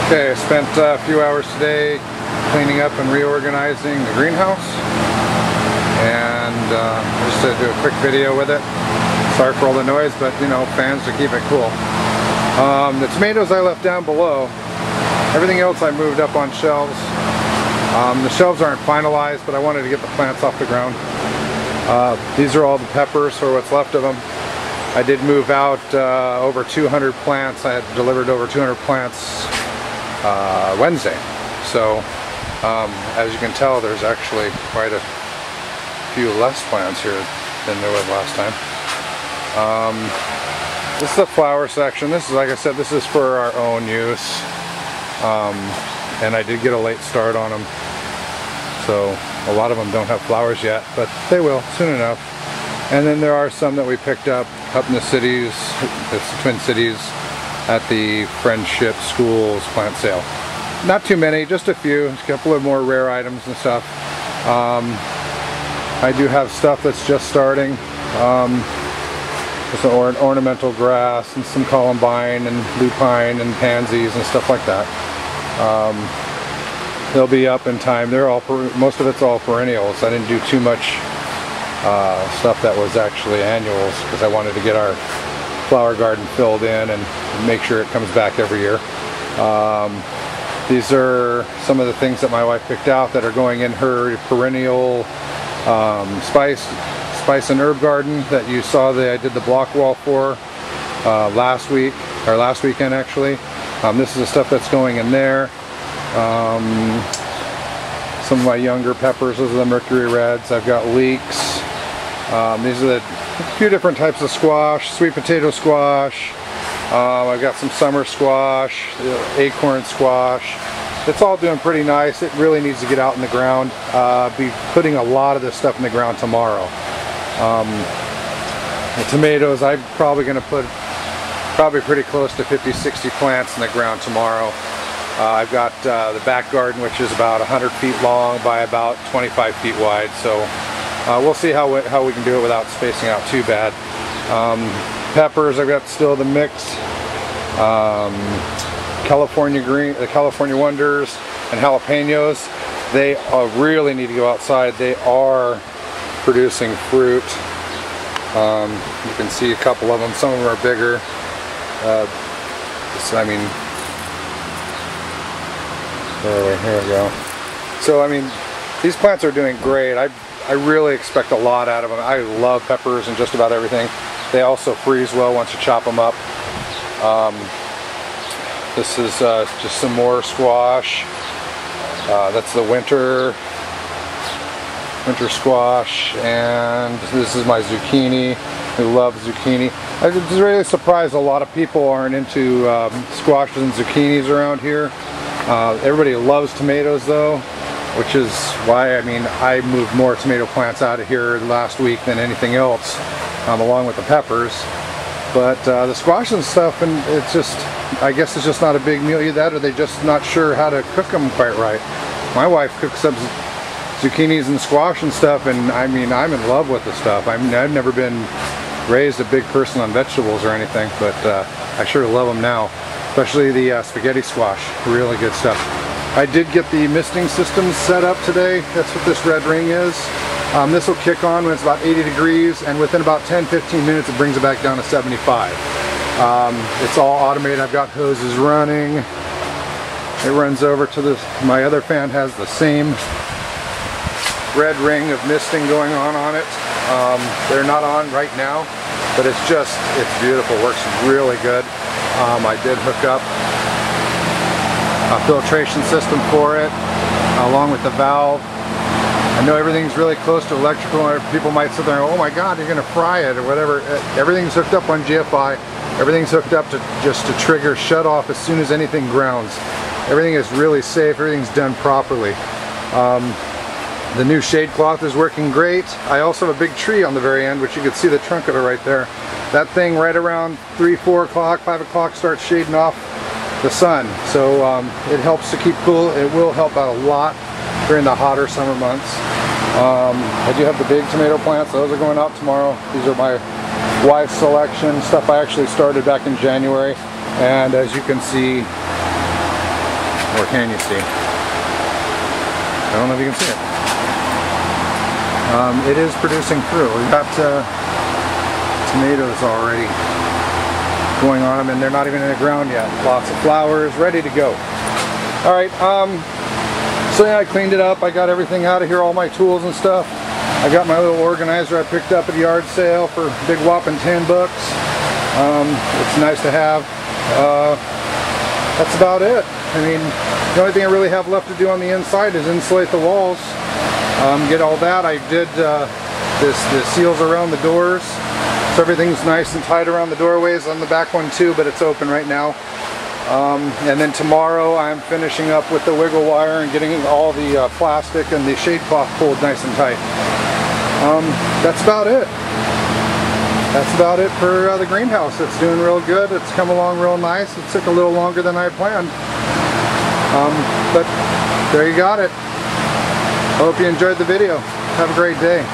Okay, I spent a few hours today cleaning up and reorganizing the greenhouse, and just to do a quick video with it. Sorry for all the noise, but you know, fans to keep it cool. The tomatoes I left down below. Everything else I moved up on shelves. The shelves aren't finalized, but I wanted to get the plants off the ground. These are all the peppers, or what's left of them. I did move out over 200 plants. I had delivered over 200 plants Wednesday. So as you can tell, there's actually quite a few less plants here than there was last time. This is the flower section. This is, like I said, this is for our own use. And I did get a late start on them. So a lot of them don't have flowers yet, but they will soon enough. And then there are some that we picked up in the cities, it's the Twin Cities, at the Friendship Schools plant sale. Not too many, just a few, a couple of more rare items and stuff. I do have stuff that's just starting. Some ornamental grass and some columbine and lupine and pansies and stuff like that. They'll be up in time. They're all most of it's all perennials. I didn't do too much stuff that was actually annuals because I wanted to get our flower garden filled in and make sure it comes back every year. These are some of the things that my wife picked out that are going in her perennial spice and herb garden that you saw that I did the block wall for last weekend actually. This is the stuff that's going in there. Some of my younger peppers, those are the Mercury Reds. I've got leeks. These are a few different types of squash, sweet potato squash. I've got some summer squash, acorn squash. It's all doing pretty nice. It really needs to get out in the ground. Be putting a lot of this stuff in the ground tomorrow. The tomatoes, I'm probably going to put pretty close to 50-60 plants in the ground tomorrow. I've got the back garden, which is about 100 feet long by about 25 feet wide, so we'll see how we can do it without spacing out too bad. Peppers, I've got still the mix. California green, the California Wonders, and jalapenos. They really need to go outside. They are producing fruit. You can see a couple of them. Some of them are bigger. I mean, here we go. So I mean, these plants are doing great. I really expect a lot out of them. I love peppers and just about everything. They also freeze well once you chop them up. This is just some more squash. That's the winter squash, and this is my zucchini. I love zucchini. I was really surprised a lot of people aren't into squashes and zucchinis around here. Everybody loves tomatoes though, which is why I moved more tomato plants out of here last week than anything else, along with the peppers. But the squash and stuff, and it's just, I guess it's just not a big meal. Either that or they're just not sure how to cook them quite right. My wife cooks up zucchinis and squash and stuff, and I mean, I'm in love with the stuff. I've never been raised a big person on vegetables or anything, but I sure love them now, especially the spaghetti squash. Really good stuff. I did get the misting system set up today. That's what this red ring is. This will kick on when it's about 80 degrees, and within about 10-15 minutes it brings it back down to 75. It's all automated. I've got hoses running. It runs over to my other fan has the same red ring of misting going on it. They're not on right now, but it's beautiful. Works really good. I did hook up a filtration system for it, along with the valve. I know everything's really close to electrical, and people might sit there and go, oh my god, you're going to fry it or whatever. Everything's hooked up on GFI. Everything's hooked up to just to trigger shut off as soon as anything grounds. Everything is really safe. Everything's done properly. The new shade cloth is working great. I also have a big tree on the very end, which you can see the trunk of it right there. That thing right around 3, 4 o'clock, 5 o'clock starts shading off the sun. So it helps to keep cool. It will help out a lot during the hotter summer months. I do have the big tomato plants. Those are going out tomorrow. These are my wife's selection, stuff I actually started back in January. And as you can see, Or can you see? I don't know if you can see it. It is producing through. We've got tomatoes already going on them, and they're not even in the ground yet. Lots of flowers ready to go. Alright, so yeah, I cleaned it up. I got everything out of here, all my tools and stuff. I got my little organizer I picked up at the yard sale for a big whopping 10 bucks. It's nice to have. That's about it. I mean, the only thing I really have left to do on the inside is insulate the walls. Get all that. I did the seals around the doors, so everything's nice and tight around the doorways. On the back one too, but it's open right now. And then tomorrow I'm finishing up with the wiggle wire and getting all the plastic and the shade cloth pulled nice and tight. That's about it. That's about it for the greenhouse. It's doing real good. It's come along real nice. It took a little longer than I planned. But there you got it. I hope you enjoyed the video. Have a great day.